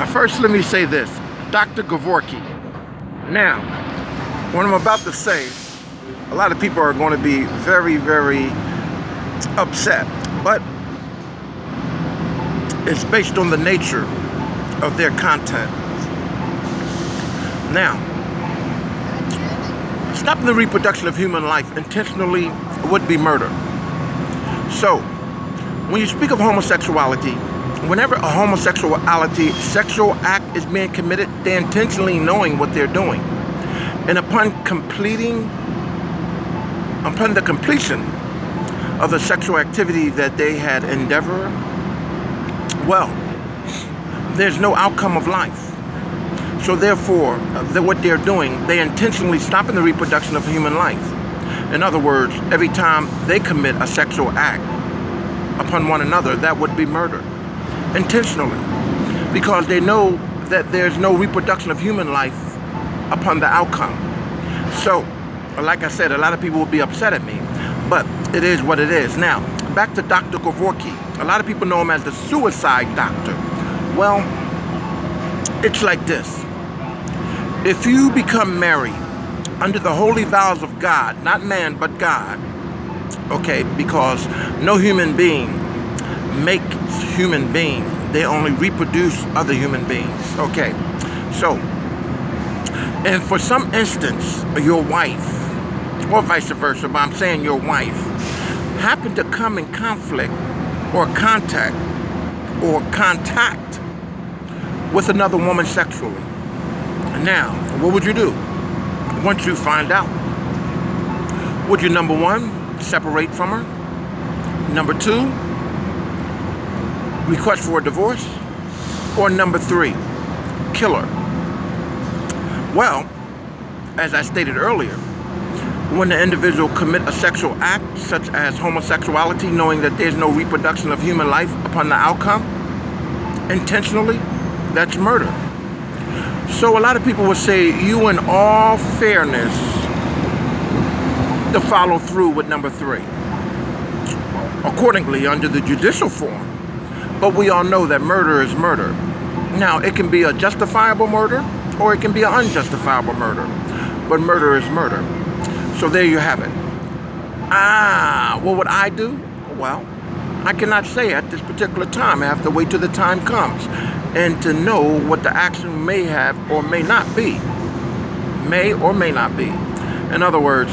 First, let me say this. Dr. Kevorkian. Now, what I'm about to say, a lot of people are going to be very, very upset, but it's based on the nature of their content. Now, stopping the reproduction of human life intentionally would be murder. So, when you speak of homosexuality, whenever a homosexuality sexual act is being committed, they're intentionally knowing what they're doing. And upon the completion of the sexual activity that they had endeavored, well, there's no outcome of life. So therefore, what they're doing, they're intentionally stopping the reproduction of human life. In other words, every time they commit a sexual act upon one another, that would be murder. Intentionally. Because they know that there's no reproduction of human life upon the outcome. So, like I said, a lot of people will be upset at me, but it is what it is. Now, back to Dr. Kevorkian. A lot of people know him as the suicide doctor. Well, it's like this. If you become married under the holy vows of God, not man, but God, okay, because no human being makes human beings, they only reproduce other human beings, okay? So, and for some instance, your wife, or vice versa, but I'm saying your wife, happened to come in conflict or contact with another woman sexually. Now, what would you do once you find out? Would you, number one, separate from her? Number two, request for a divorce? Or number three, kill her? Well, as I stated earlier, when the individual commit a sexual act such as homosexuality, knowing that there's no reproduction of human life upon the outcome, intentionally, that's murder. So a lot of people would say, you in all fairness, to follow through with number three, accordingly under the judicial form. But we all know that murder is murder. Now, it can be a justifiable murder or it can be an unjustifiable murder, but murder is murder. So there you have it. What would I do? Well, I cannot say at this particular time. I have to wait till the time comes and to know what the action may have or may not be. May or may not be. In other words,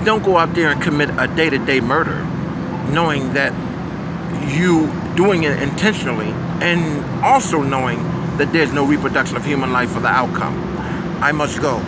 don't go out there and commit a day-to-day murder knowing that you doing it intentionally and also knowing that there's no reproduction of human life for the outcome. I must go.